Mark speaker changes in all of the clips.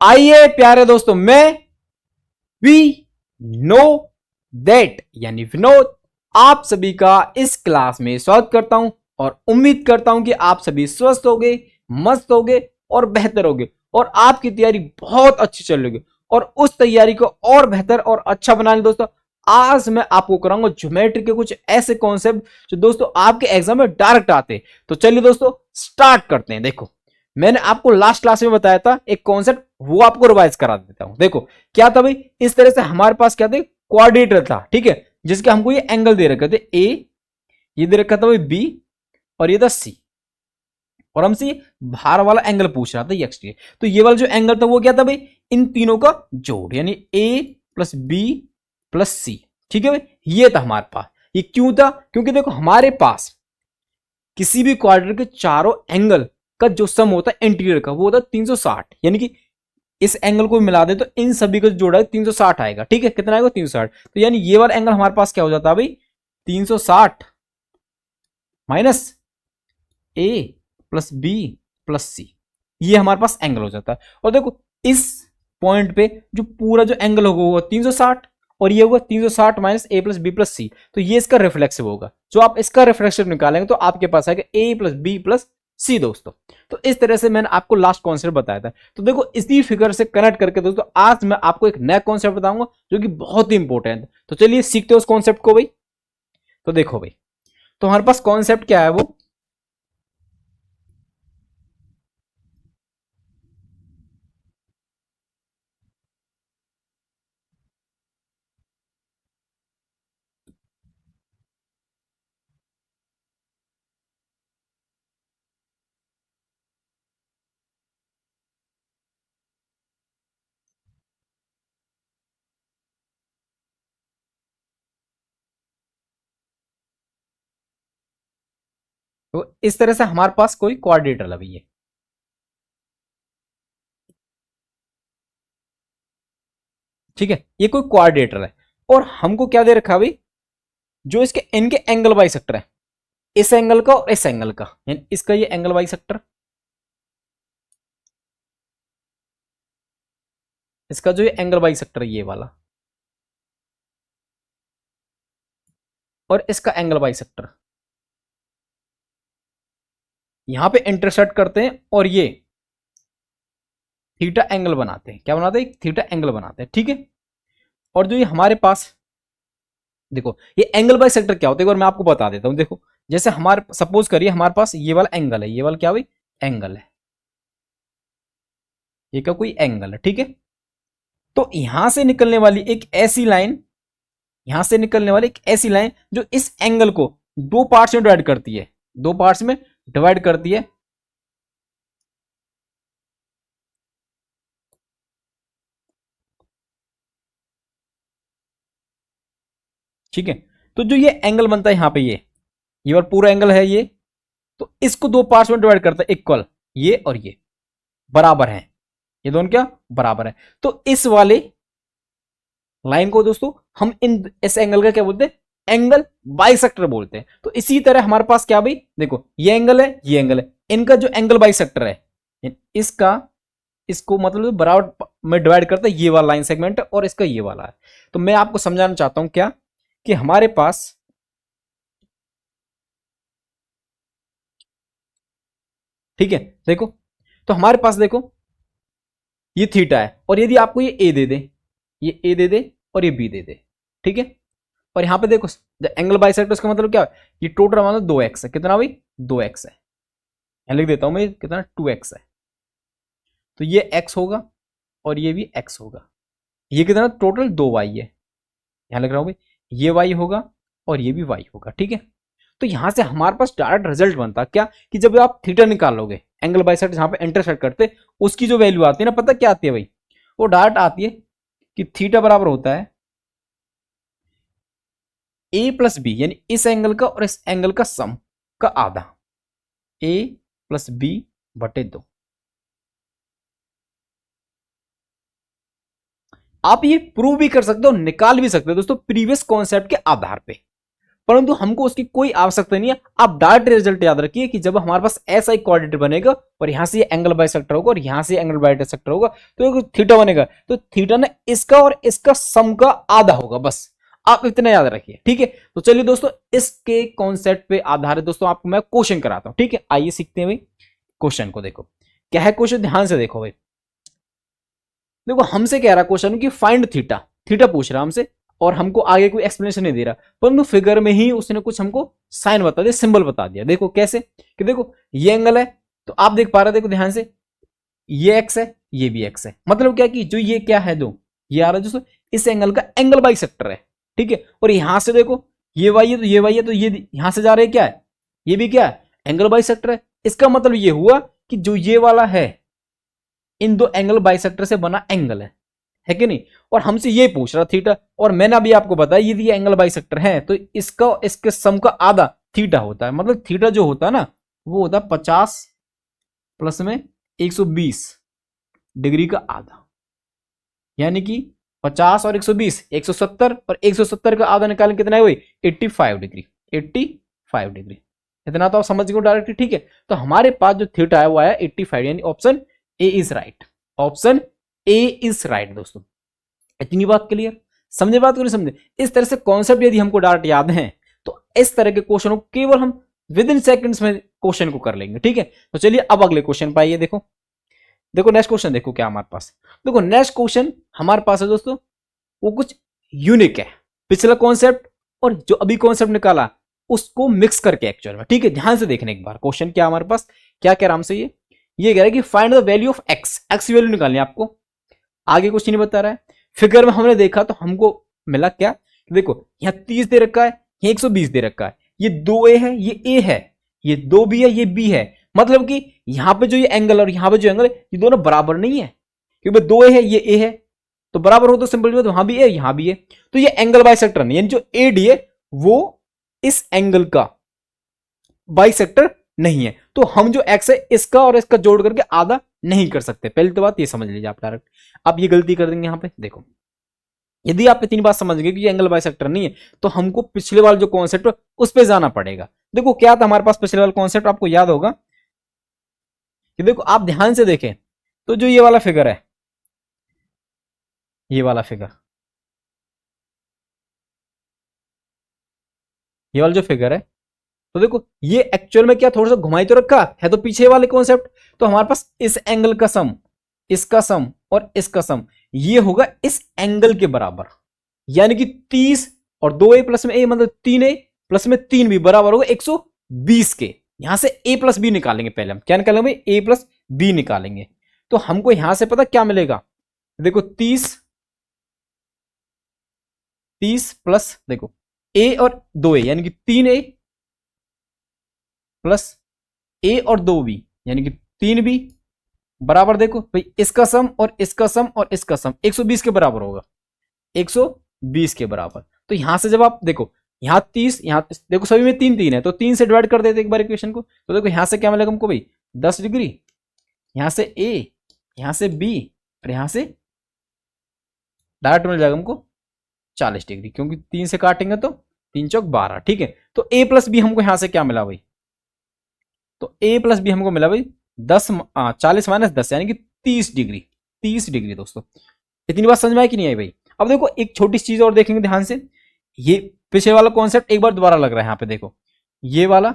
Speaker 1: आइए प्यारे दोस्तों, मैं वी नो दैट यानी विनोद आप सभी का इस क्लास में स्वागत करता हूं और उम्मीद करता हूं कि आप सभी स्वस्थ होगे, मस्त होगे और बेहतर होगे और आपकी तैयारी बहुत अच्छी चल रही है। और उस तैयारी को और बेहतर और अच्छा बनाने दोस्तों, आज मैं आपको कराऊंगा ज्योमेट्री के कुछ ऐसे कॉन्सेप्ट जो दोस्तों आपके एग्जाम में डायरेक्ट आते। तो चलिए दोस्तों स्टार्ट करते हैं। देखो, मैंने आपको लास्ट क्लास में बताया था एक कॉन्सेप्ट, वो आपको रिवाइज करा देता हूं। देखो क्या था भाई, इस तरह से हमारे पास क्या थे, क्वाड्रेटर था, ठीक है, जिसके हमको ये एंगल दे रखे थे ए, ये दे रखा था भाई बी, और ये था सी, और हमसे बाहर वाला एंगल पूछ रहा था एक्स टी। तो ये वाला जो एंगल था वो क्या था भाई, इन तीनों का जोड़, यानी ए प्लस बी प्लस सी, ठीक है भाई, ये था हमारे पास। ये क्यों था, क्योंकि देखो हमारे पास किसी भी क्वाड्रेटर के चारों एंगल का जो सम होता है इंटीरियर का वो होता है 360, यानी कि इस एंगल को मिला दे तो इन सभी का जोड़ा है 360 आएगा, ठीक है, कितना आएगा 360। तो यानी ये वाला एंगल हमारे पास क्या हो जाता है भाई, 360 minus A plus B plus सी, ये हमारे पास एंगल हो जाता है। और देखो इस पॉइंट पे जो पूरा जो एंगल होगा वो 360 और ये होगा 360 minus A plus B plus सी, तो ये इसका रिफ्लेक्सिव होगा। जो आप इसका रिफ्लेक्सिव निकालेंगे तो आपके पास आएगा ए प्लस बी प्लस सी दोस्तों। तो इस तरह से मैंने आपको लास्ट कॉन्सेप्ट बताया था। तो देखो इसी फिगर से कनेक्ट करके दोस्तों आज मैं आपको एक नया कॉन्सेप्ट बताऊंगा जो कि बहुत ही इंपॉर्टेंट है। तो चलिए सीखते हो उस कॉन्सेप्ट को भाई। तो देखो भाई, तो हमारे पास कॉन्सेप्ट क्या है वो, तो इस तरह से हमारे पास कोई क्वाड्रेटर है भैया, ठीक है, ये कोई क्वाड्रेटर है और हमको क्या दे रखा है भाई, जो इसके इनके एंगल बाई सेक्टर है, इस एंगल का और इस एंगल का, यानी इसका ये एंगल बाई सेक्टर, इसका जो ये एंगल बाई सेक्टर है ये वाला, और इसका एंगल बाई सेक्टर यहां पे इंटरसेक्ट करते हैं और ये थीटा एंगल बनाते हैं। क्या बनाते हैं, थीटा एंगल बनाते हैं, ठीक है। और जो ये हमारे पास देखो ये एंगल बाई सेक्टर क्या होता है एक बार मैं आपको बता देता हूं। देखो जैसे हमारे सपोज करिए हमारे पास ये वाला एंगल है, ये वाला क्या भाई एंगल है, ये का कोई एंगल है, ठीक है। तो यहां से निकलने वाली एक ऐसी लाइन, यहां से निकलने वाली एक ऐसी लाइन जो इस एंगल को दो पार्ट्स में डिवाइड करती है, दो पार्ट्स में डिवाइड करती है, ठीक है। तो जो ये एंगल बनता है यहां पे ये और पूरा एंगल है ये, तो इसको दो पार्ट्स में डिवाइड करता है इक्वल, ये और ये बराबर है, ये दोनों क्या बराबर है। तो इस वाले लाइन को दोस्तों हम इन इस एंगल का क्या बोलते हैं, एंगल बाइसेक्टर बोलते हैं। तो इसी तरह हमारे पास क्या भाई, देखो ये एंगल है, ये एंगल है, इनका जो एंगल बाइसेक्टर है इसका, इसको मतलब बराबर में डिवाइड करता है ये वाला लाइन सेगमेंट और इसका ये वाला है। तो मैं आपको समझाना चाहता हूं क्या, कि हमारे पास ठीक है, देखो तो हमारे पास देखो ये थीटा है और यदि आपको ये ए दे दे, ये ए दे दे और ये बी दे दे, ठीक है। और यहां पे देखो एंगल बाइसेक्टर का मतलब क्या है, ये टोटल मान लो 2x है, कितना भाई 2x है, यहां लिख देता हूं मैं कितना 2x है। तो ये x होगा और ये भी x होगा, ये कितना टोटल 2y है, यहां लिख रहा हूं भाई ये y होगा और ये भी y होगा, ठीक है। तो यहां से हमारे पास डायरेक्ट रिजल्ट बनता क्या, कि जब आप थीटा निकालोगे एंगल बाइसेक्टर जहां पे इंटरसेक्ट करते, उसकी जो वैल्यू आती है ना, पता क्या आती है भाई, वो डायरेक्ट आती है कि थीटा बराबर होता है ए प्लस बी, यानी इस एंगल का और इस एंगल का सम का आधा, ए प्लस बी बटे 2। आप ये प्रूव भी कर सकते हो, निकाल भी सकते हो दोस्तों प्रीवियस कॉन्सेप्ट के आधार पे। परंतु हमको उसकी कोई आवश्यकता नहीं है। आप डायरेक्ट रिजल्ट याद रखिए कि जब हमारे पास ऐसा एक कोऑर्डिनेट बनेगा और यहां से एंगल बाइसेक्टर होगा और यहां से एंगल बाइसेक्टर होगा तो थीटा बनेगा, तो थीटा ना इसका और इसका सम का आधा होगा, बस आप इतना याद रखिए, ठीक है। तो चलिए दोस्तों, इसके कॉन्सेप्ट पे आधारित दोस्तों आपको मैं क्वेश्चन कराता हूं, ठीक है। आइए सीखते हैं भाई क्वेश्चन को। देखो क्या है क्वेश्चन, ध्यान से देखो भाई। देखो हमसे कह रहा क्वेश्चन कि फाइंड थीटा, थीटा पूछ रहा हमसे और हमको आगे कोई एक्सप्लेनेशन नहीं दे रहा, परंतु फिगर में ही उसने कुछ हमको साइन बता दिया, सिंबल बता दिया। देखो कैसे कि देखो ये एंगल है, तो आप देख पा रहे, देखो ध्यान से, ये एक्स है, ये भी एक्स है, मतलब क्या कि जो ये क्या है, दो ये आ रहा है दोस्तों, इस एंगल का एंगल बाइसेक्टर है, ठीक है। और यहां से देखो ये वाई है तो ये वाई है, तो ये यहां से जा रहे क्या है, ये भी क्या है, एंगल बाइसेक्टर है। इसका मतलब ये हुआ कि जो ये वाला है इन दो एंगल बाइसेक्टर से बना एंगल है कि नहीं। और हमसे ये पूछ रहा थीटा, और मैंने अभी आपको बताया यदि ये एंगल बाइसेक्टर है तो इसका इसके सम का आधा थीटा होता है। मतलब थीटा जो होता है ना वो होता है 50 प्लस में 120 डिग्री का आधा, यानी कि 50 और 120 170, और 170 का आधा निकालें कितना है भाई, 85 डिग्री, 85 डिग्री। इतना तो आप समझ गए डायरेक्टली, ठीक है। तो हमारे पास जो थीटा है वो आया 85, यानी option A is right, option A is right दोस्तों। इतनी बात क्लियर, समझे बात को नहीं समझे। इस तरह से कॉन्सेप्ट यदि हमको डायरेक्ट याद है तो इस तरह के क्वेश्चन को केवल हम विद इन सेकंड्स में क्वेश्चन को कर लेंगे, ठीक है। तो चलिए अब अगले क्वेश्चन पर आइए। देखो देखो नेक्स्ट क्वेश्चन देखो क्या हमारे पास, देखो नेक्स्ट क्वेश्चन हमारे पास है दोस्तों, वो कुछ यूनिक है। पिछला कॉन्सेप्ट और जो अभी कॉन्सेप्ट निकाला उसको मिक्स करके एक्चुअल में, ठीक है। ध्यान से देखने एक बार क्वेश्चन क्या हमारे पास, क्या कह रहा हमसे, ये कह रहा है कि find the value of x, x value निकालनी है आपको, आगे कुछ नहीं बता रहा है। फिगर में हमने देखा तो हमको मिला क्या, देखो यहाँ 30 दे रखा है, यहाँ 120 दे रखा है, ये 2a है, ये a है, ये 2b है, ये b है। मतलब कि यहां पे जो ये एंगल और यहां पे जो एंगल है ये दोनों बराबर नहीं है, क्योंकि 2a है ये a है, तो बराबर हो तो सिंपल बात, वहां भी है यहां भी है, तो ये एंगल बाइसेक्टर नहीं, यानी जो AD है वो इस एंगल का बाइसेक्टर नहीं है। तो हम जो x है इसका और इसका जोड़ करके आधा नहीं कर सकते, पहली तो बात ये समझ लीजिए आप डायरेक्ट। अब ये गलती कर देंगे यहां पे, देखो यदि आप इतनी बात समझ गए कि ये एंगल बाइसेक्टर नहीं है तो हमको पिछले वाला जो कॉन्सेप्ट है उस पर जाना पड़ेगा। देखो क्या था हमारे पास पिछले वाला कॉन्सेप्ट, आपको याद होगा कि देखो आप ध्यान से देखें तो जो ये वाला फिगर है, ये वाला फिगर, ये वाला जो फिगर है, तो देखो ये एक्चुअल में क्या थोड़ा सा घुमाई तो रखा है, तो पीछे वाले कॉन्सेप्ट, तो हमारे पास इस एंगल का सम, इसका सम और इसका सम ये होगा इस एंगल के बराबर, यानी कि 30 और 2a प्लस में a मतलब 3a प्लस में 3b बराबर होगा 120 के। यहां से a प्लस बी निकालेंगे, पहले हम क्या निकालेंगे, a प्लस बी निकालेंगे। तो हमको यहां से पता क्या मिलेगा, देखो 30 प्लस देखो a और 2a यानी कि 3a प्लस a और 2b यानी कि 3b बराबर, देखो भाई इसका सम और इसका सम और इसका सम 120 के बराबर होगा, 120 के बराबर। तो यहां से जब आप देखो यहां 30, यहां देखो सभी में 3 है, तो 3 से डिवाइड कर देते एक बार इक्वेशन को, तो देखो यहां से क्या मिलेगा हमको भाई 10 डिग्री, यहां से a, यहां से b और यहां से डायरेक्ट मिल जाएगा हमको 40 डिग्री, क्योंकि 3 से काटेंगे तो 3 चौक 12, ठीक है। तो a प्लस बी हमको यहां से क्या मिला भाई, तो a प्लस बी हमको मिला भाई 40 माइनस 10 यानी कि 30 डिग्री, 30 डिग्री दोस्तों। इतनी बात समझ में आई कि नहीं आई भाई। अब देखो एक छोटी चीज और देखेंगे ध्यान से, ये पिछले वाला कॉन्सेप्ट एक बार दोबारा लग रहा है यहाँ पे, देखो ये वाला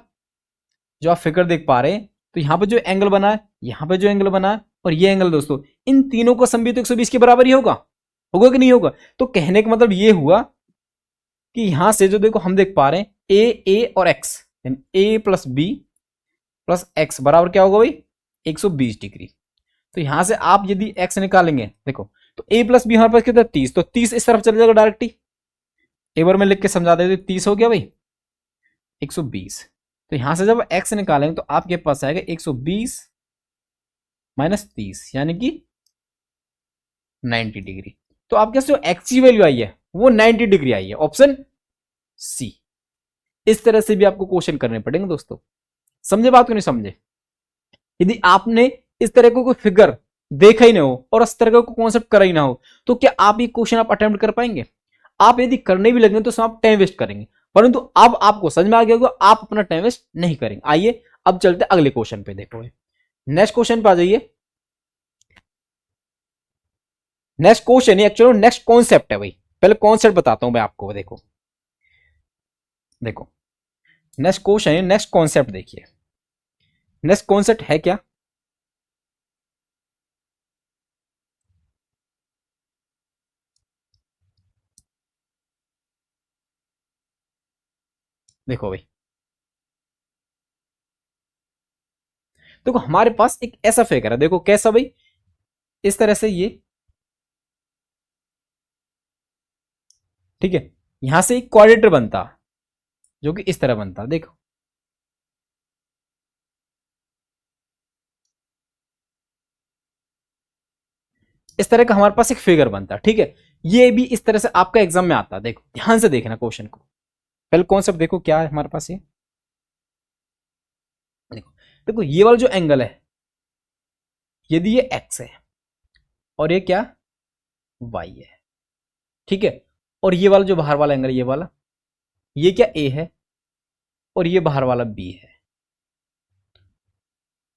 Speaker 1: जो आप फिगर देख पा रहे हैं, तो यहाँ पे जो एंगल बना है, यहाँ पे जो एंगल बना है और ये एंगल दोस्तों, इन तीनों का सम भी तो 120 के बराबर ही होगा, होगा कि नहीं होगा। तो कहने का मतलब ये हुआ कि यहां से जो देखो हम देख पा रहे हैं ए और एक्स, ए प्लस बी प्लस एक्स बराबर क्या होगा भाई 120 डिग्री। तो यहां से आप यदि x निकालेंगे, देखो तो a प्लस बी हमारे पास कितना 30, तो 30 इस तरफ चले जाएगा डायरेक्टली, एक बार मैं लिख के समझा देता हूं, 30 हो गया भाई 120। तो यहां से जब x निकालेंगे तो आपके पास आएगा 120 माइनस 30 यानी कि 90 डिग्री। तो आपके पास जो x की वैल्यू आई है वो 90 डिग्री आई है, ऑप्शन सी। इस तरह से भी आपको क्वेश्चन करने पड़ेंगे दोस्तों, समझे बात को नहीं समझे। यदि आपने इस तरह को कोई फिगर देखा ही ना हो और इस तरह का कॉन्सेप्ट करा ही ना हो तो क्या आप ये क्वेश्चन आप अटेम्प्ट कर पाएंगे। आप यदि करने भी लगे तो आप टाइम वेस्ट करेंगे। परंतु अब आपको समझ में आ गया होगा, आप अपना टाइम वेस्ट नहीं करेंगे। आइए अब चलते अगले क्वेश्चन पे। देखो नेक्स्ट क्वेश्चन पे आ जाइए। नेक्स्ट क्वेश्चन ही एक्चुअली नेक्स्ट कॉन्सेप्ट है भाई। पहले कॉन्सेप्ट बताता हूं मैं आपको। देखो देखो नेक्स्ट क्वेश्चन है, नेक्स्ट कॉन्सेप्ट देखिए। नेक्स्ट कॉन्सेप्ट है क्या? देखो भाई, देखो हमारे पास एक ऐसा फिगर है। देखो कैसा भाई, इस तरह से ये, ठीक है, यहां से एक क्वाड्रेटर बनता जो कि इस तरह बनता। देखो इस तरह का हमारे पास एक फिगर बनता, ठीक है। ये भी इस तरह से आपका एग्जाम में आता। देखो ध्यान से देखना क्वेश्चन को। पहले कॉन्सेप्ट देखो क्या है हमारे पास। ये देखो, देखो ये वाला जो एंगल है, यदि ये एक्स है और ये क्या, वाई है, ठीक है। और ये वाला जो बाहर वाला एंगल, ये वाला, ये क्या ए है और ये बाहर वाला बी है।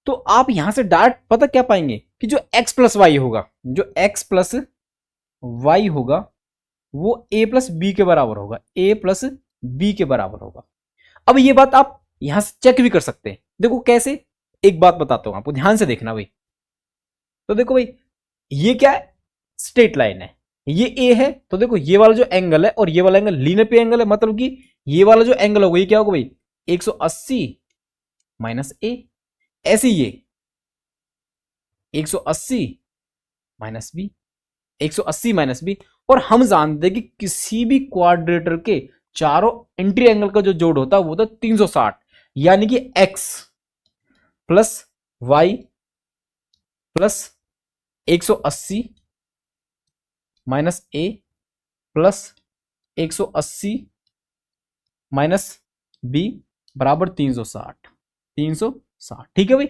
Speaker 1: तो आप यहां से डायरेक्ट पता क्या पाएंगे कि जो एक्स प्लस वाई होगा, जो एक्स प्लस वाई होगा, वो ए प्लस बी के बराबर होगा, ए प्लस बी के बराबर होगा। अब ये बात आप यहां से चेक भी कर सकते हैं। देखो कैसे, एक बात बताता हूं आपको, ध्यान से देखना भाई। तो देखो भाई, ये क्या है, स्ट्रेट लाइन है, ये ए है। तो देखो ये वाला जो एंगल है और ये वाला एंगल लीनियर पे एंगल है, मतलब कि ये वाला जो एंगल होगा ये क्या होगा भाई, 180 माइनस ए। ऐसे ये 180 माइनस बी, 180 माइनस बी। और हम जानते हैं कि किसी भी क्वाड्रेटर के चारों एंट्री एंगल का जो जोड़ होता है वो होता है 360, यानी कि X plus Y plus 180 minus A plus 180 minus B बराबर 360। 360, ठीक है भाई,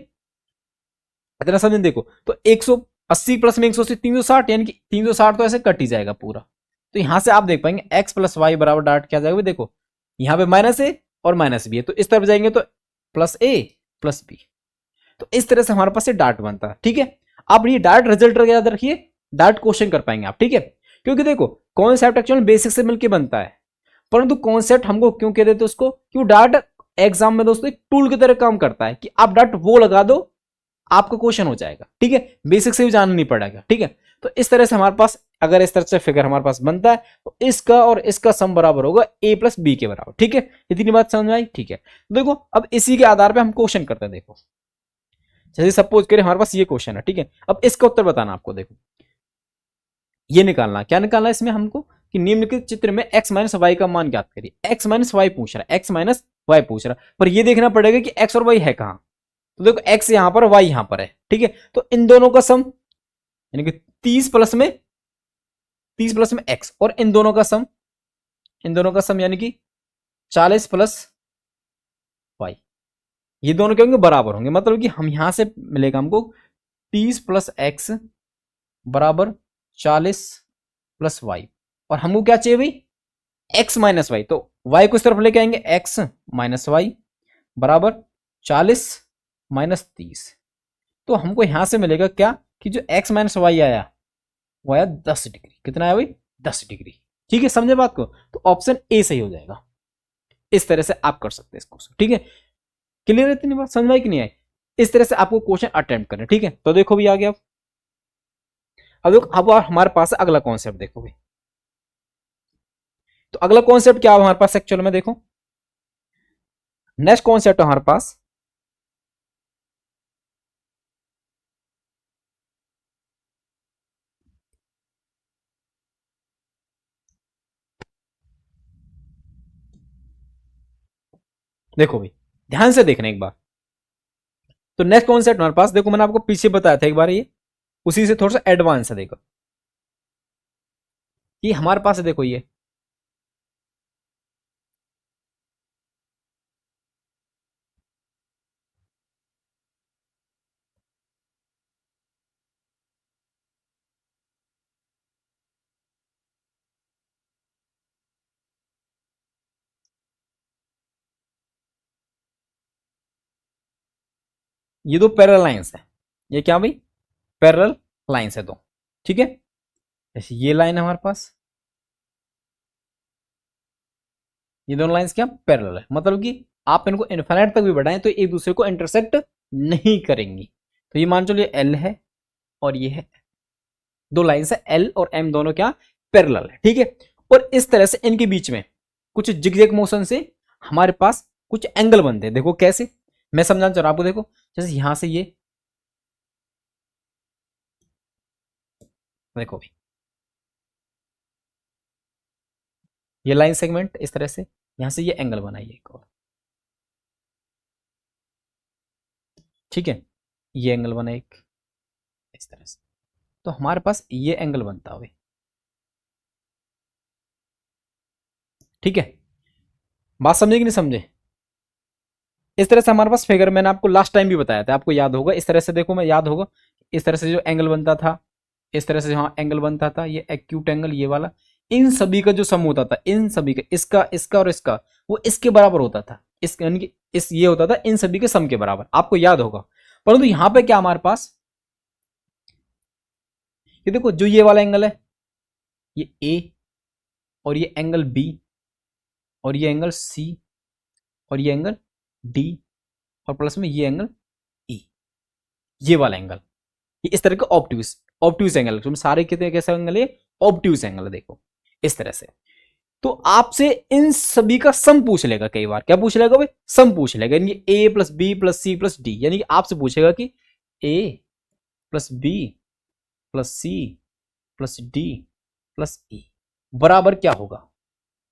Speaker 1: इतना समझ। देखो तो 180 प्लस में 180 360, यानी कि 360 तो ऐसे कट ही जाएगा पूरा। तो यहां से आप देख पाएंगे एक्स प्लस वाई बराबर डाट क्या जाएगा। देखो यहां पे माइनस ए और माइनस बी है, तो इस तरफ जाएंगे तो प्लस ए प्लस बी। तो इस तरह से हमारे पास ये डाट बनता है, ठीक है। आप ये डाट रिजल्ट याद रखिए, डाट क्वेश्चन कर पाएंगे आप, ठीक है। क्योंकि देखो कॉन्सेप्ट एक्चुअली बेसिक से मिलकर बनता है, परंतु कॉन्सेप्ट हमको क्यों कह देते उसको, क्यों डाट एग्जाम में दोस्तों एक टूल की तरह काम करता है कि आप डाट वो लगा दो, आपका क्वेश्चन हो जाएगा, ठीक है। बेसिक से भी जानना नहीं पड़ेगा, ठीक है। तो इस तरह से हमारे पास अगर इस तरह से फिगर हमारे पास बनता है तो इसका और इसका सम बराबर होगा ए प्लस बी के बराबर, ठीक है। इतनी बात समझ में आई, ठीक है। देखो अब इसी के आधार पे हम क्वेश्चन करते हैं। देखो जैसे सपोज करें हमारे पास ये क्वेश्चन है, ठीक है। अब इसका उत्तर बताना आपको। देखो ये निकालना, क्या निकालना है इसमें हमको कि निम्नलिखित चित्र में x माइनस वाई का मान ज्ञात करिए। x माइनस वाई पूछ रहा है, x माइनस वाई पूछ रहा है, पर ये देखना पड़ेगा कि x और y है कहां। तो देखो x यहां पर, y यहां पर है, ठीक है। तो इन दोनों का सम, यानी कि 30 प्लस में x, और इन दोनों का सम, इन दोनों का सम यानी कि 40 प्लस वाई, ये दोनों क्या होंगे, बराबर होंगे। मतलब कि हम यहां से मिलेगा हमको 30 प्लस एक्स बराबर 40 प्लस वाई, और हमको क्या चाहिए भाई, एक्स माइनस वाई। तो वाई को इस तरफ लेके आएंगे, एक्स माइनस वाई बराबर 40 माइनस 30। तो हमको यहां से मिलेगा क्या कि जो एक्स माइनस वाई आया वो आया 10 डिग्री। कितना आया भाई, 10 डिग्री, ठीक है। समझे बात को, तो ऑप्शन ए सही हो जाएगा। इस तरह से आप कर सकते हैं इसको, ठीक है। क्लियर है इतनी बात, समझ में आई कि नहीं आई। इस तरह से आपको क्वेश्चन अटेम्प्ट करना, ठीक है। तो देखो भी आ गया। अब देखो अब हमारे पास अगला कॉन्सेप्ट देखो भाई। तो अगला कॉन्सेप्ट क्या है हमारे पास एक्चुअल में, देखो नेक्स्ट कॉन्सेप्ट हमारे पास, देखो भाई ध्यान से देखना एक बार। तो नेक्स्ट कॉन्सेप्ट हमारे पास, देखो मैंने आपको पीछे बताया था एक बार, ये उसी से थोड़ा सा एडवांस है। देखो ये हमारे पास है, देखो ये ये दो पैरेलल लाइंस है, ये क्या भाई पैरेलल लाइंस है दो, ठीक है। जैसे ये लाइन है हमारे पास, ये दोनों लाइंस क्या पैरेलल है, मतलब कि आप इनको इनफाइनाइट तक भी बढ़ाएं तो एक दूसरे को इंटरसेक्ट नहीं करेंगी। तो ये मान चलो ये एल है और ये है, दो लाइंस है एल और एम, दोनों क्या पैरेलल है, ठीक है। और इस तरह से इनके बीच में कुछ जिगजैग मोशन से हमारे पास कुछ एंगल बनते हैं। देखो कैसे, मैं समझाना चाह रहा हूं आपको। देखो जैसे यहां से ये, देखो भाई ये लाइन सेगमेंट इस तरह से, यहां से ये एंगल बनाइए एक और, ठीक है। ये एंगल बना एक इस तरह से, तो हमारे पास ये एंगल बनता है, ठीक है। बात समझे कि नहीं समझे? इस तरह से हमारे पास फिगर, मैंने आपको लास्ट टाइम भी बताया था, आपको याद होगा। इस तरह से देखो, मैं याद होगा, इस तरह से जो एंगल बनता था, इस तरह से जहां एंगल बनता था, ये एक्यूट एंगल ये वाला, इन सभी का जो सम होता था, इन सभी का, इसका इसका और इसका, वो इसके बराबर होता था। इस यानी कि इस ये होता था इन सभी के सम के बराबर, आपको याद होगा। परंतु यहां पे क्या हमारे पास, ये देखो जो ये वाला एंगल है, ये ए, और ये एंगल बी, और ये एंगल सी, और ये एंगल डी, और प्लस में ये एंगल ई, ये वाला एंगल, ये इस तरह का ऑब्ट्यूज ऑब्ट्यूज एंगल, तुम सारे कितने कैसे एंगल है, ऑब्ट्यूज एंगल, देखो इस तरह से। तो आपसे इन सभी का सम पूछ लेगा कई बार, क्या पूछ लेगा भाई, सम पूछ लेगा, यानी A plus B plus C plus D, यानी कि आपसे पूछेगा कि A plus B plus C plus D plus E बराबर क्या होगा,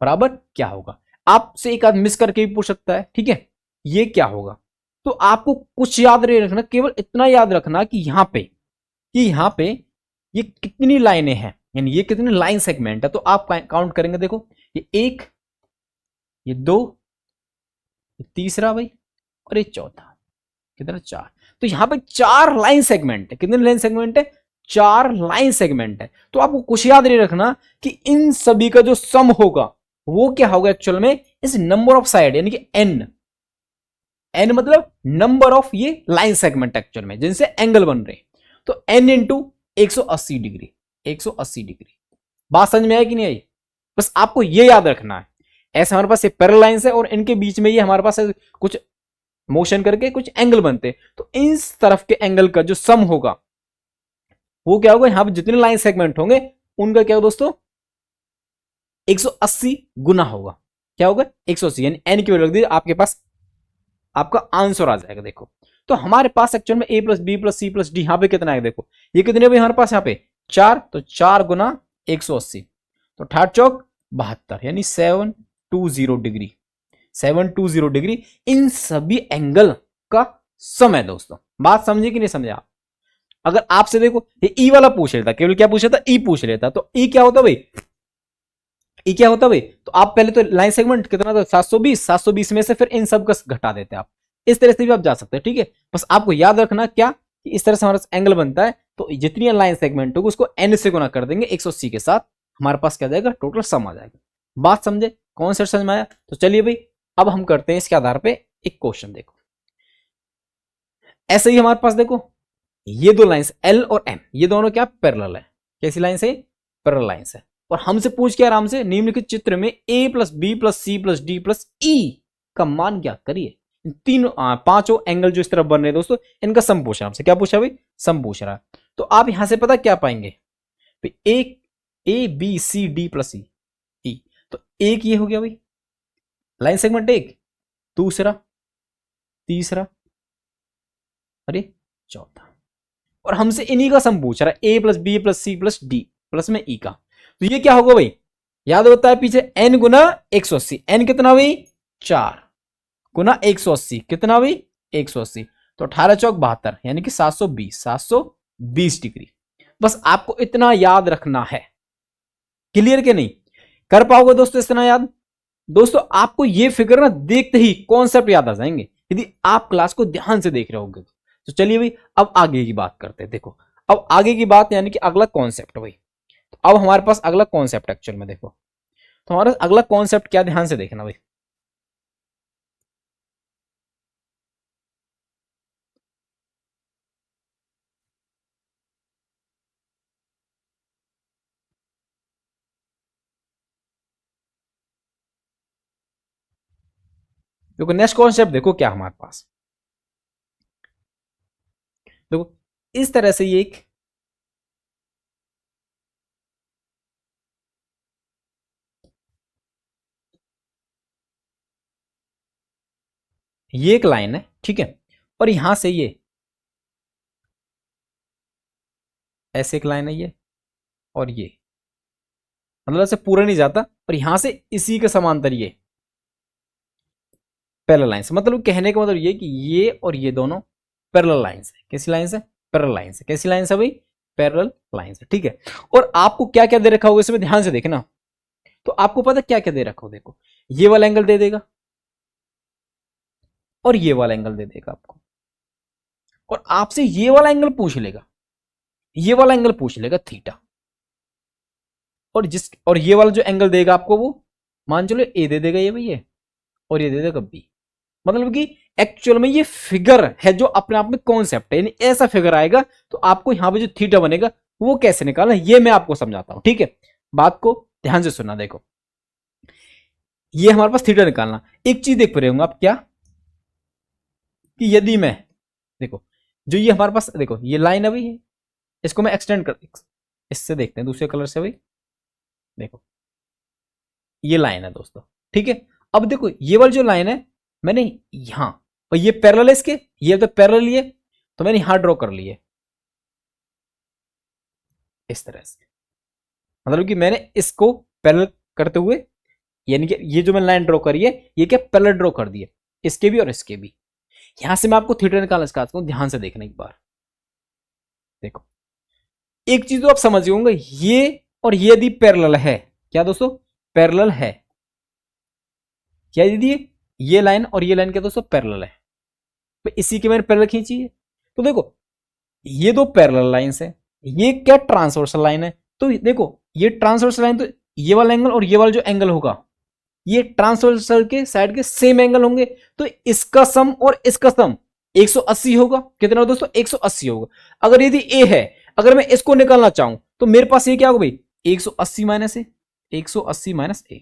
Speaker 1: बराबर क्या होगा। आपसे एक आध मिस करके भी पूछ सकता है, ठीक है, ये क्या होगा। तो आपको कुछ याद नहीं रखना, केवल इतना याद रखना कि यहां पे ये कितनी लाइनें हैं, यानी ये कितनी लाइन सेगमेंट है। तो आप काउंट करेंगे, देखो ये एक, ये दो, ये तीसरा भाई, और ये चौथा, कितना चार। तो यहां पे चार लाइन सेगमेंट है, कितने लाइन सेगमेंट है, चार लाइन सेगमेंट है। तो आपको कुछ याद नहीं रखना कि इन सभी का जो सम होगा वो क्या होगा एक्चुअल में, इस नंबर ऑफ साइड, यानी कि एन, एन मतलब नंबर ऑफ ये लाइन सेगमेंट एक्चुअल में जिनसे एंगल बन रहे हैं। तो एन इंटू 180 डिग्री, 180 डिग्री। बात समझ में आई कि नहीं आई? बस आपको ये याद रखना है, ऐसे हमारे पास ये पैरेलल लाइंस है और इनके बीच में ये हमारे पास कुछ मोशन करके कुछ एंगल बनते हैं। तो इस तरफ के एंगल का जो सम होगा वो क्या होगा, यहां पर जितने लाइन सेगमेंट होंगे उनका क्या होगा दोस्तों, 180 गुना होगा। क्या होगा 180, यानी एन की वैल्यू रख दी, आपके पास आपका आंसर आ जाएगा। देखो तो हमारे पास एक्चुअल में A plus B plus C plus D, यहां पे कितना है, देखो ये कितने भाई हमारे पास यहाँ पे चार, तो चार गुना 180, तो 8 चौक 72, यानी 720 डिग्री, 720 डिग्री इन सभी एंगल का सम है दोस्तों। बात समझे कि नहीं समझे आप? अगर आपसे देखो ये ई वाला पूछ लेता, केवल क्या पूछ लेता, ई पूछ लेता, तो ई क्या होता भाई, ई क्या होता भाई, तो आप पहले तो लाइन सेगमेंट कितना था 720, 720 में से फिर इन सब का घटा देते आप, इस तरह से भी आप जा सकते हैं, ठीक है। बस आपको याद रखना क्या कि इस तरह से हमारा एंगल बनता है, तो जितनी लाइन सेगमेंट होगी उसको एन से गुना कर देंगे 180 के साथ, हमारे पास क्या जाएगा, टोटल सम आ जाएगा। बात समझे, कौन सा समझ में आया? तो चलिए भाई अब हम करते हैं इसके आधार पे एक क्वेश्चन। देखो ऐसे ही हमारे पास देखो ये दो लाइंस एल और एम, ये दोनों क्या पैरेलल है, कैसी लाइंस है, पैरेलल लाइंस है। और हमसे पूछ के आराम से निम्नलिखित चित्र में A plus B plus C plus D plus E का मान ज्ञात करिए। तीन पांचों एंगल जो इस तरफ बन रहे हैं दोस्तों, इनका सम पूछ रहा है हमसे, क्या पूछा भाई, सम पूछ रहा है। तो आप यहां से पता क्या पाएंगे, एक A B C D plus E, E तो एक ये हो गया भाई लाइन सेगमेंट एक, दूसरा, तीसरा, अरे चौथा, और हमसे इन्हीं का सम पूछ रहा है, A plus B plus C plus D plus में ई का। तो ये क्या होगा भाई, याद होता है पीछे एन गुना 180, एन कितना भाई, चार गुना 180, कितना भाई 180, तो 18 चौक 72, यानी कि 720 डिग्री। बस आपको इतना याद रखना है, क्लियर के नहीं, कर पाओगे दोस्तों इतना याद? दोस्तों आपको ये फिगर ना देखते ही कॉन्सेप्ट याद आ जाएंगे यदि आप क्लास को ध्यान से देख रहे होगे। तो चलिए भाई अब आगे की बात करते हैं। देखो अब आगे की बात यानी कि अगला कॉन्सेप्ट भाई, तो अब हमारे पास अगला कॉन्सेप्ट एक्चुअल में देखो, तो हमारा अगला कॉन्सेप्ट क्या, ध्यान से देखना भाई। देखो नेक्स्ट कॉन्सेप्ट देखो क्या हमारे पास, देखो इस तरह से ये एक लाइन है, ठीक है, और यहां से ये ऐसे एक लाइन है ये, और ये मतलब ऐसे पूरा नहीं जाता, और यहां से इसी के समांतर ये पैरेलल लाइन से, मतलब कहने का मतलब ये कि ये और ये दोनों पैरेलल लाइन है। कैसी लाइन है? पैरेलल लाइन है। कैसी लाइन है भाई? पैरेलल लाइन है, ठीक है। और आपको क्या क्या दे रखा होगा इसमें ध्यान से देखना, तो आपको पता क्या क्या दे रखा हो, देखो ये वाला एंगल दे देगा और ये वाला एंगल दे देगा आपको, और आपसे ये वाला एंगल पूछ लेगा, ये वाला एंगल पूछ लेगा थीटा, और ये वाला जो एंगल देगा आपको वो मान चलो ए दे देगा ये भैया, और ये दे देगा बी। मतलब कि एक्चुअल में ये फिगर है जो अपने आप में कॉन्सेप्ट है, यानी ऐसा फिगर आएगा तो आपको यहां पे जो थीटा बनेगा वो कैसे निकालना ये मैं आपको समझाता हूं, ठीक है। बात को ध्यान से सुनना, देखो ये हमारे पास थीटा निकालना, एक चीज देख पा रहे होंगे आप क्या, कि यदि मैं देखो जो ये हमारे पास देखो ये लाइन अभी है, इसको मैं एक्सटेंड कर, इससे देखते हैं दूसरे कलर से भाई, देखो ये लाइन है दोस्तों, ठीक है। अब देखो ये वाली जो लाइन है मैंने यहां, और ये पैरेलल है इसके, ये तो पैरेलल ही है, तो मैंने यहां ड्रॉ कर लिए इस तरह से, मतलब कि मैंने इसको पैरेलल करते हुए, यानी कि ये जो मैंने लाइन ड्रॉ करी है ये क्या पैरेलल ड्रॉ कर दी है, इसके भी और इसके भी। यहां से मैं आपको थीटा निकालना सिखाता हूं, ध्यान से देखना एक बार। देखो एक चीज तो आप समझ होंगे, ये और ये यदि पैरेलल है, क्या दोस्तों पैरेलल है, क्या यदि ये लाइन और ये लाइन क्या दोस्तों पैरेलल है, तो इसी के मैंने पैरेलल खींची है। तो देखो ये दो पैरेलल लाइंस है, ये क्या ट्रांसवर्सल लाइन है, तो देखो ये ट्रांसवर्सल लाइन, तो ये वाला एंगल और ये वाला जो एंगल होगा ये ट्रांसवर्सल के साइड के सेम एंगल होंगे, तो इसका सम और इसका सम 180 होगा। कितना दोस्तों? 180 होगा। अगर यदि ए है, अगर मैं इसको निकालना चाहूं तो मेरे पास ये क्या होगा भाई 180 माइनस ए, 180 माइनस ए।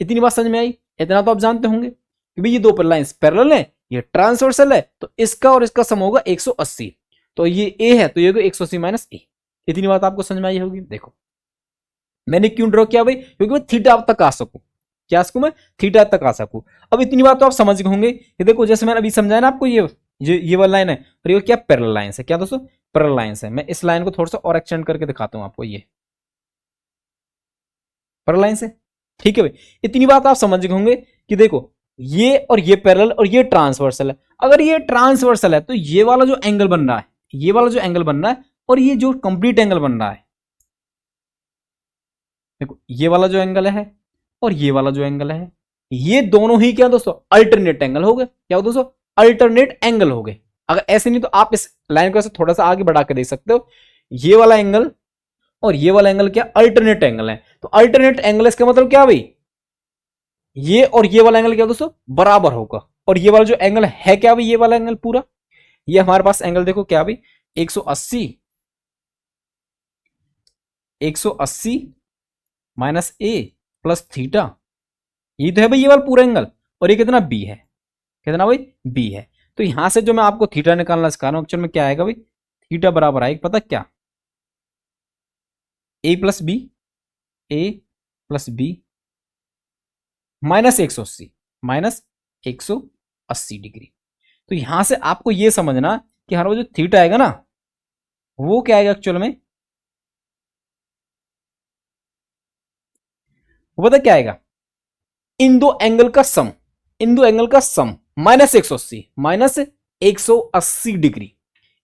Speaker 1: इतनी बात समझ में आई? इतना तो आप जानते होंगे कि भाई ये दो लाइंस पैरेलल है, ये ट्रांसवर्सल है, तो इसका और इसका सम होगा 180, तो ये ए है तो ये होगा 180 माइनस ए। इतनी बात आपको समझ में आई होगी। देखो मैंने क्यों ड्रॉ किया भाई, क्योंकि मैं थीटा तक आ सकूं, क्या सकूं मैं? थीटा तक आ सकूं। अब इतनी बात तो आप समझ गए होंगे कि देखो जैसे मैंने अभी समझाया ना आपको, ये वाला लाइन है और ये क्या पैरेलल लाइन है, क्या दोस्तों पैरेलल लाइन है। मैं इस लाइन को थोड़ा सा और एक्सटेंड करके दिखाता हूं आपको, ये पैरेलल लाइन है, ठीक है भाई। इतनी बात आप समझ गए होंगे कि देखो ये और ये पैरेलल और ये ट्रांसवर्सल है। अगर ये ट्रांसवर्सल है तो ये वाला जो एंगल बन रहा है, ये वाला जो एंगल बन रहा है और ये जो कंप्लीट एंगल बन रहा है, देखो ये वाला जो एंगल है और ये वाला जो एंगल है, ये दोनों ही क्या दोस्तों अल्टरनेट एंगल हो गए। क्या हो दोस्तों? अल्टरनेट एंगल हो गए। अगर ऐसे नहीं तो आप इस लाइन को थोड़ा सा आगे बढ़ा के देख सकते हो, ये वाला एंगल और ये वाला एंगल क्या अल्टरनेट एंगल है। तो अल्टरनेट एंगल इसका मतलब क्या भाई, ये और ये वाला एंगल क्या दोस्तों बराबर होगा। और ये वाला जो एंगल है क्या भाई, ये वाला एंगल पूरा, ये हमारे पास एंगल देखो क्या भाई 180, 180 माइनस ए प्लस थीटा, ये तो है भाई ये वाला पूरा एंगल, और ये कितना बी है, कितना भाई बी है। तो यहां से जो मैं आपको थीटा निकालना सिखा रहा हूं एक्चुअल में क्या आएगा भाई, थीटा बराबर आएगा पता क्या, A plus B, A plus B minus 180, minus 180 degree. तो यहां से आपको यह समझना कि हमारा जो थीटा आएगा ना वो क्या आएगा एक्चुअल में, वो पता क्या आएगा, इन दो एंगल का सम, इन दो एंगल का सम माइनस 180, माइनस 180 डिग्री।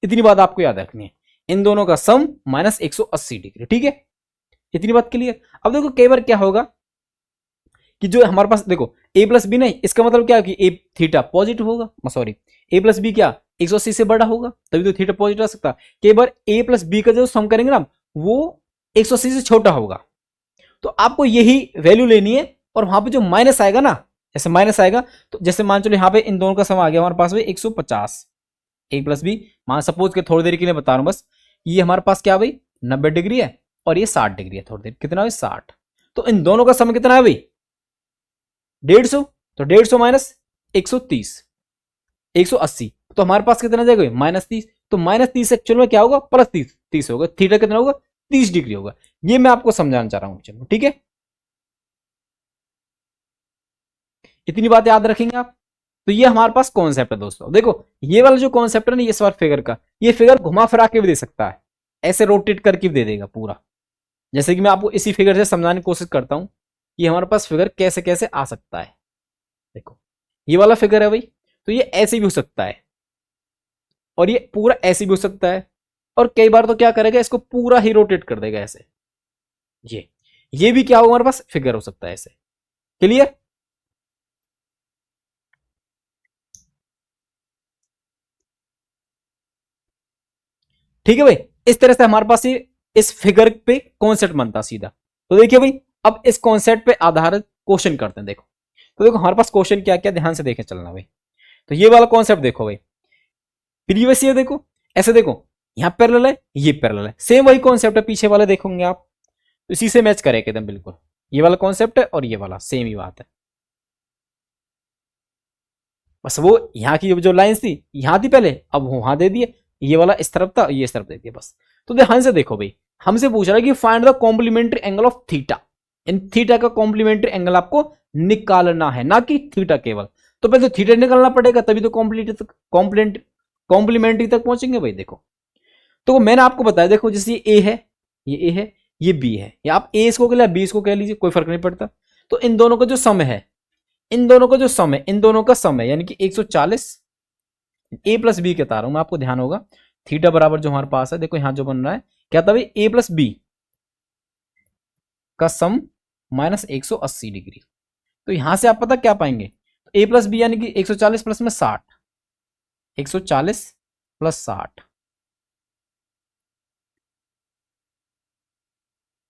Speaker 1: इतनी बात आपको याद रखनी है, इन दोनों का सम माइनस 180 डिग्री, ठीक है। इतनी बात क्लियर। अब देखो कई बार क्या होगा कि जो हमारे पास देखो ए प्लस बी नहीं, इसका मतलब क्या कि ए थीटा पॉजिटिव होगा, सॉरी ए प्लस बी क्या 180 से बड़ा होगा, तभी तो थीटा पॉजिटिव आ सकता है। कई बार ए प्लस बी का जो सम करेंगे ना वो 180 से छोटा होगा, तो आपको यही वैल्यू लेनी है। और वहां पे जो माइनस आएगा ना, जैसे माइनस आएगा तो जैसे मान चलो यहाँ पे इन दोनों का सम आ गया हमारे पास भाई 150, ए प्लस बी, मान सपोज के थोड़ी देर के लिए बता रहा हूं बस, ये हमारे पास क्या भाई 90 डिग्री है और ये 60 डिग्री है, थोड़ी देर कितना है 60, तो इन दोनों का सम कितना है भाई 150, तो 150 माइनस 130, 180, तो हमारे पास कितना जाएगा -30, तो -30 एक्चुअल में क्या होगा +30 होगा। थीटा कितना होगा 30 डिग्री होगा। ये मैं आपको समझाना चाह रहा हूं, चलो ठीक है, इतनी बात याद रखेंगे आप। तो ये हमारे पास कॉन्सेप्ट है दोस्तों। देखो ये वाला जो कॉन्सेप्ट है ना, ये सवाल फिगर का, ये फिगर घुमा फिरा के भी दे सकता है, ऐसे रोटेट करके भी दे देगा पूरा। जैसे कि मैं आपको इसी फिगर से समझाने की कोशिश करता हूं, ये हमारे पास फिगर कैसे कैसे आ सकता है। देखो ये वाला फिगर है भाई, तो ये ऐसे भी हो सकता है, और ये पूरा ऐसे भी हो सकता है, और कई बार तो क्या करेगा, इसको पूरा ही रोटेट कर देगा ऐसे। ये भी क्या होगा हमारे पास फिगर हो सकता है ऐसे। क्लियर? ठीक है भाई, इस तरह से हमारे पास ये इस फिगर पे कॉन्सेप्ट बनता सीधा। तो देखिए भाई, अब इस कॉन्सेप्ट पे आधारित क्वेश्चन करते हैं। देखो तो देखो हमारे पास क्वेश्चन क्या क्या, ध्यान से देखें चलना भाई। तो ये वाला कॉन्सेप्ट देखो भाई, प्रीवियस ईयर देखो, ऐसे देखो, यहां पैरेलल है, ये पैरेलल है, सेम वही कॉन्सेप्ट है, पीछे वाले देखोगे आप तो इसी से मैच करेगा एकदम बिल्कुल। ये वाला कॉन्सेप्ट है और ये वाला सेम ही बात है, बस वो यहाँ की जो लाइन थी यहां थी पहले, अब वहां दे दिए, ये वाला इस तरफ था, ये इस तरफ दे दिया बस। तो ध्यान से देखो भाई, हमसे पूछ रहा है कि find the complementary angle of theta. इन थीटा का कॉम्प्लीमेंट्री एंगल आपको निकालना है, ना कि थीटा केवल। तो पहले तो थीटा निकालना पड़ेगा, तभी तो कॉम्प्लीमेंट्री तक पहुंचेंगे भाई। देखो तो मैंने आपको बताया, देखो जैसे ये ए है, ये ए है, ये बी है, या आप ए इसको कह लिया, बी इसको कह लीजिए, कोई फर्क नहीं पड़ता। तो इन दोनों का जो सम है, इन दोनों का जो सम है, इन दोनों का सम है, यानी कि 140 ए प्लस बी के बता रहा हूं मैं, आपको ध्यान होगा। थीटा बराबर जो हमारे पास है, देखो यहां जो बन रहा है क्या था भाई, ए प्लस बी का सम -180 डिग्री। तो यहां से आप पता क्या पाएंगे, ए प्लस बी यानी कि 140 प्लस में 60, 140 प्लस 60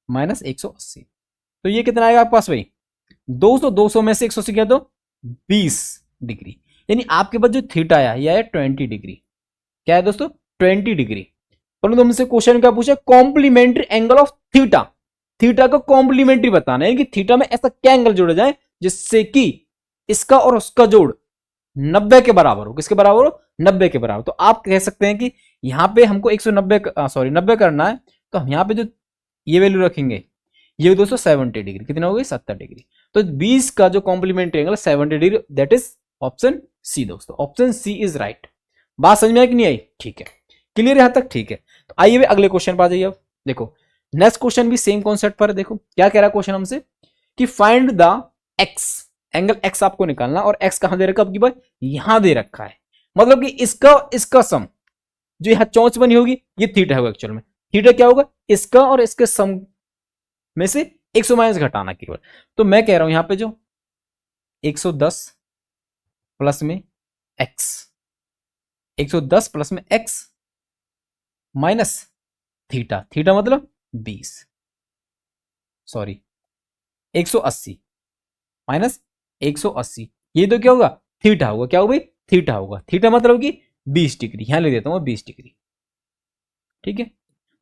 Speaker 1: -180, तो ये कितना आएगा आपके पास भाई 200, 200 में से 180 क्या, तो 20 डिग्री। यानी आपके पास जो थीटा आया ये आया 20 डिग्री। क्या है दोस्तों 20 डिग्री। परंतु हमसे क्वेश्चन क्या पूछा, complementary angle of theta. Theta को कॉम्प्लीमेंट्री बताना है कि थीटा में ऐसा क्या एंगल जोड़ा जाए जिससे कि इसका और उसका जोड़ 90 के बराबर हो। किसके बराबर हो, 90 के बराबर। तो आप कह सकते हैं कि यहां पे हमको 190 सॉरी 90 करना है, तो हम यहां पे जो ये वैल्यू रखेंगे, ये दोस्तों 70 डिग्री, कितना हो गई 70 डिग्री। तो 20 का जो complementary angle 70 degree, that is option C दोस्तों, ऑप्शन सी इज राइट। बात समझ में आई कि नहीं आई? ठीक है, क्लियर यहां तक? ठीक है, तो आइए अगले क्वेश्चन पर आ जाइए। अब देखो नेक्स्ट क्वेश्चन भी सेम कॉन्सेप्ट पर है। देखो क्या कह रहा है क्वेश्चन हमसे कि find the x, angle x आपको निकालना, और एक्स कहां दे रखा है, भाई यहां दे रखा है। मतलब कि इसका सम जो यहां चौंच बनी होगी ये थीटा होगा एक्चुअल में। थीटा क्या होगा, इसका और इसके सम में से 100 माइनस घटाना केवल। तो मैं कह रहा हूं यहां पे जो 110 प्लस में एक्स, 110 प्लस में एक्स माइनस थीटा, थीटा मतलब 20, सॉरी 180 माइनस 180, ये तो क्या होगा थीटा होगा। क्या होगा भाई थीटा होगा। थीटा मतलब कि 20 डिग्री, यहां ले देता हूं 20 डिग्री। ठीक है,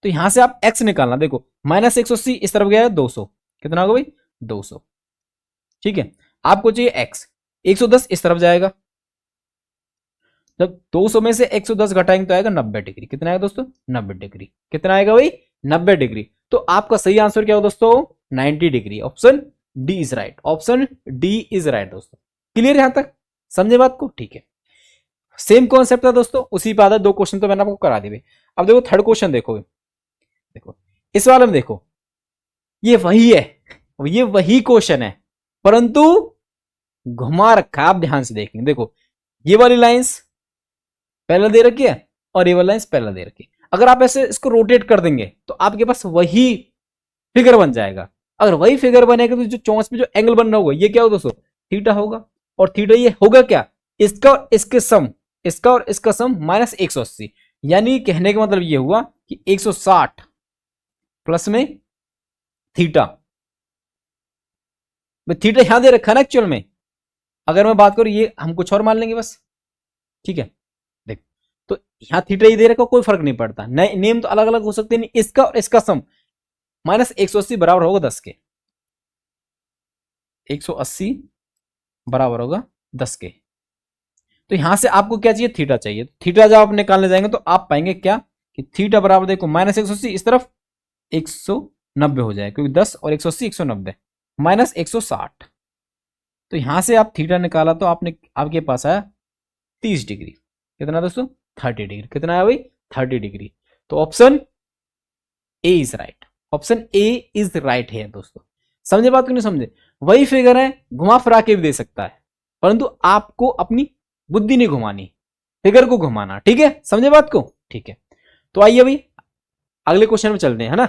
Speaker 1: तो यहां से आप एक्स निकालना। देखो -180 इस तरफ गया है 200, कितना होगा भाई 200। ठीक है, आपको चाहिए एक्स, 110 इस तरफ जाएगा, जब 200 में से 110 घटाएंगे तो आएगा 90 डिग्री। कितना आएगा दोस्तों 90 डिग्री। कितना आएगा भाई 90 डिग्री। तो आपका सही आंसर क्या हो दोस्तों 90 degree. Option D is right, option D is right दोस्तों। क्लियर यहां तक, समझे बात को? ठीक है, सेम कॉन्सेप्ट था दोस्तों, उसी पे आधा 2 क्वेश्चन तो मैंने आपको करा दिए। अब देखो थर्ड क्वेश्चन देखो, देखो इस वाले में देखो, ये वही है, ये वही क्वेश्चन है, परंतु घुमा रखा है। आप ध्यान से देखेंगे, देखो ये वाली लाइंस पहले दे रखी है और ये वाली लाइंस पहले दे रखी है। अगर आप ऐसे इसको रोटेट कर देंगे तो आपके पास वही फिगर बन जाएगा। अगर वही फिगर बनेगा तो जो चौंस में जो एंगल बन रहा होगा ये क्या होगा दोस्तों थीटा होगा। और थीटा ये होगा क्या, इसका और इसके सम, इसका और इसका सम -180। यानी कहने का मतलब ये हुआ कि 160 प्लस में थीटा, थीटा यहां दे रखा है ना एक्चुअल में। अगर मैं बात करूं ये हम कुछ और मान लेंगे बस। ठीक है, देख तो यहां थीटा ही दे रखा, कोई फर्क नहीं पड़ता, नेम तो अलग अलग हो सकते हैं। इसका और इसका सम -180 बराबर होगा 10 के, 180 बराबर होगा 10 के। तो यहां से आपको क्या चाहिए, थीटा चाहिए। थीटा जब आप निकालने जाएंगे तो आप पाएंगे क्या कि थीटा बराबर देखो -180, इस तरफ 190 हो जाए, क्योंकि 10 और 180 190 -160। तो यहां से आप थीटा निकाला तो आपके पास आया 30 डिग्री। कितना दोस्तों, 30 डिग्री। कितना आया भाई, 30 डिग्री। तो option A is right, option A is right है दोस्तों। समझे बात को, नहीं समझे? वही फिगर है, घुमा फिरा के भी दे सकता है, परंतु आपको अपनी बुद्धि नहीं घुमानी, फिगर को घुमाना। ठीक है, समझे बात को? ठीक है, तो आइए भाई अगले क्वेश्चन में चलते हैं, है ना।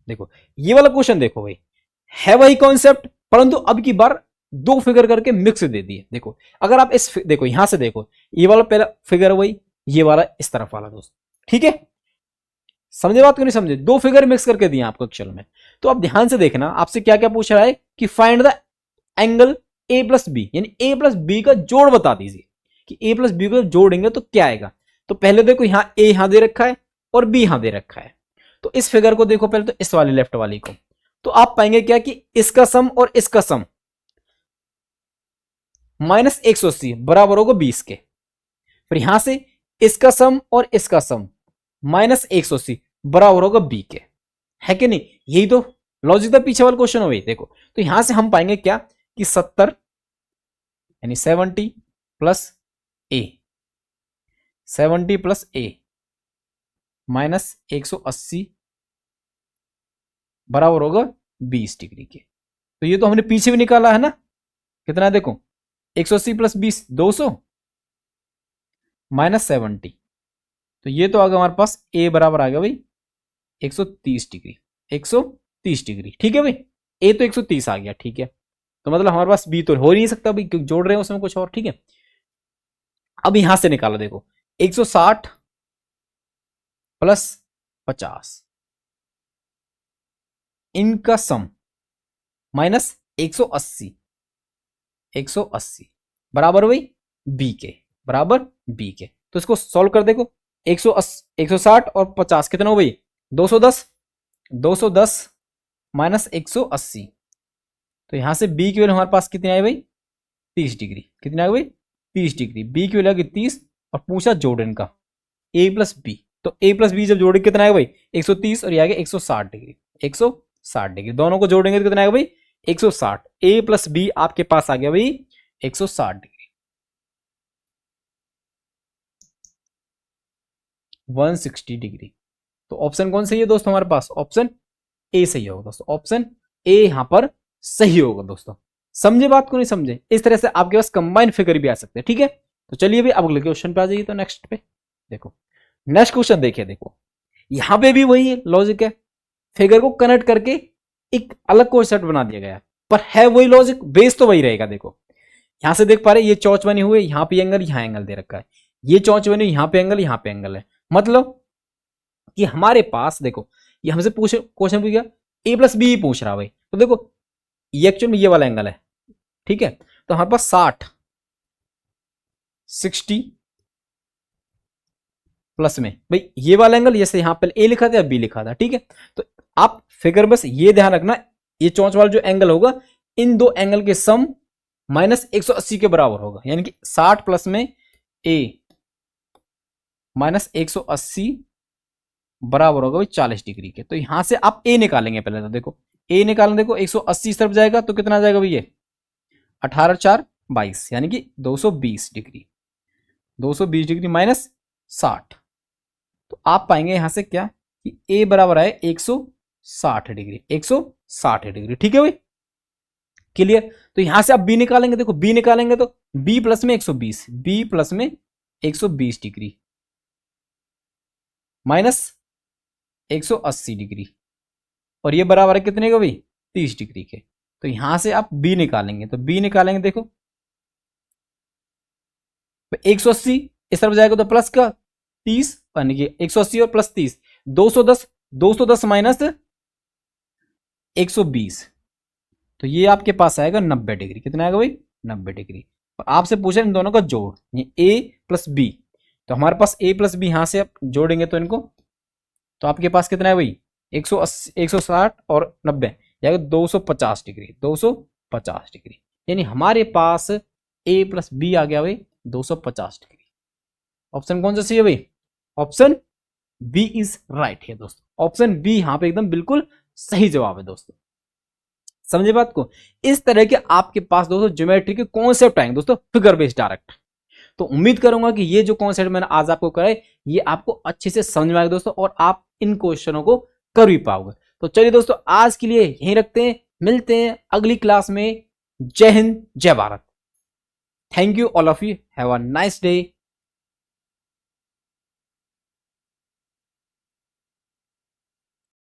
Speaker 1: देखो ये वाला क्वेश्चन देखो भाई, है वही कॉन्सेप्ट, परंतु अब की बार दो फिगर करके मिक्स दे दिए। देखो अगर आप देखो यहां से देखो, ये वाला पहला फिगर वही, ये वाला इस तरफ वाला दोस्त। ठीक है, समझे बात को, नहीं समझे? दो फिगर मिक्स करके दिए आपको एक्चुअल में। तो आप ध्यान से देखना, आपसे क्या क्या पूछ रहा है कि find the angle A plus B, यानी ए प्लस बी का जोड़ बता दीजिए कि ए प्लस बी को जोड़ेंगे तो क्या आएगा। तो पहले देखो यहां ए यहां दे रखा है और बी यहां दे रखा है, तो इस फिगर को देखो पहले, तो इस वाले लेफ्ट वाली को, तो आप पाएंगे क्या कि इसका सम और इसका सम -180 बराबर होगा 20 के। फिर यहां से इसका सम और इसका सम -180 बराबर होगा बी के, है कि नहीं? यही तो लॉजिक था पीछे वाला क्वेश्चन हो गई। देखो तो यहां से हम पाएंगे क्या कि 70 यानी 70 प्लस ए, 70 प्लस ए -180 बराबर होगा 20 डिग्री के। तो ये तो हमने पीछे भी निकाला है ना, कितना है देखो, 180 प्लस 20 200 -70, तो ये तो आ गया हमारे पास ए बराबर आ गया भाई 130 डिग्री, 130 डिग्री। ठीक है भाई, ए तो 130 आ गया। ठीक है, तो मतलब हमारे पास बी तो हो नहीं सकता भाई, क्योंकि जोड़ रहे हैं उसमें कुछ और। ठीक है, अब यहां से निकालो, देखो 160 प्लस 50 इनका सम -180, 180 बराबर भाई बी के, बराबर बी के। तो इसको सॉल्व कर देखो, 180 160 और 50 कितना हो भाई 210, 210 -180, तो यहां से बी की वैल्यू हमारे पास कितनी आई भाई 30 डिग्री। कितनी आई भाई 30 डिग्री, बी की वैल्यू 30 और पूछा जोड़न का ए प्लस बी, तो ए प्लस बी जब जोड़े कितना आएगा भाई 130 और ये आ गया 160 डिग्री, 160 डिग्री। दोनों को जोड़ेंगे तो कितना आएगा भाई 160, ए प्लस बी आपके पास आ गया भाई 160 डिग्री, 160 डिग्री। तो ऑप्शन कौन सही है दोस्तों हमारे पास, ऑप्शन ए सही होगा दोस्तों, ऑप्शन ए यहां पर सही होगा दोस्तों। समझे बात को, नहीं समझे? इस तरह से आपके पास कंबाइंड फिगर भी आ सकते हैं। ठीक है, तो चलिए भाई अब अगले क्वेश्चन पे आ जाइए। तो नेक्स्ट पे देखो, नेक्स्ट क्वेश्चन देखिए, देखो यहां पे भी वही लॉजिक है, फिगर को कनेक्ट करके एक अलग कोई सेट बना दिया गया है, पर है वही लॉजिक, बेस तो वही रहेगा। देखो यहां से देख पा रहे, ये चौच बनी हुई है, यहां पे एंगल, यहां एंगल दे रखा है, ये चौच बनी हुई, यहां पे एंगल, यहां पे एंगल है। मतलब कि हमारे पास देखो, ये हमसे पूछ क्वेश्चन पूछ गया ए प्लस बी पूछ रहा भाई, तो देखो ये एक्चुअल में ये वाला एंगल है। ठीक है, तो हमारे पास 60 प्लस में भाई ये वाला एंगल, जैसे यहां पर ए लिखा था या बी लिखा था। ठीक है, तो आप फिगर बस ये ध्यान रखना, ये चौंच वाला जो एंगल होगा, इन दो एंगल के सम -180 के बराबर होगा, यानी कि 60 प्लस में ए -180 बराबर होगा भाई 40 डिग्री के। तो यहां से आप ए निकालेंगे पहले, तो देखो ए निकालना, देखो 180 तरफ जाएगा तो कितना आ जाएगा भैया 18 4 22, यानी कि 220 डिग्री, 220 डिग्री -60। तो आप पाएंगे यहां से क्या कि ए बराबर है 160 डिग्री, 160 डिग्री। ठीक है भाई, क्लियर? तो यहां से आप बी निकालेंगे, देखो बी निकालेंगे तो बी प्लस में 120, बी प्लस में 120 डिग्री -180 डिग्री, और ये बराबर है कितने का भाई 30 डिग्री के। तो यहां से आप बी निकालेंगे, तो बी निकालेंगे, देखो 180 इस तरफ जाएगा तो प्लस का 30, यानी कि 180 और प्लस 30 210, 210 माइनस 120, तो ये आपके पास आएगा 90 डिग्री। कितना आएगा भाई 90 डिग्री। और आपसे पूछा इन दोनों का जोड़, ये ए प्लस बी, तो हमारे पास ए प्लस बी यहां से आप जोड़ेंगे तो इनको, तो आपके पास कितना है भाई 180, 160 और 90 जाएगा 250 डिग्री, 250 डिग्री। यानी हमारे पास ए प्लस बी आ गया भाई 250 डिग्री। ऑप्शन कौन सा सही है भाई? ऑप्शन बी इज राइट है दोस्तों। ऑप्शन बी यहां पे एकदम बिल्कुल सही जवाब है दोस्तों। समझे बात को? इस तरह के आपके पास दोस्तों ज्योमेट्री के कॉन्सेप्ट आएंगे दोस्तों, फिगर बेस्ड डायरेक्ट। तो उम्मीद करूंगा कि ये जो कॉन्सेप्ट मैंने आज आपको कराए ये आपको अच्छे से समझ में आएगा दोस्तों, और आप इन क्वेश्चनों को कर भी पाओगे। तो चलिए दोस्तों आज के लिए यहीं रखते हैं, मिलते हैं अगली क्लास में। जय हिंद, जय Bharat. Thank you all of you, have a nice day.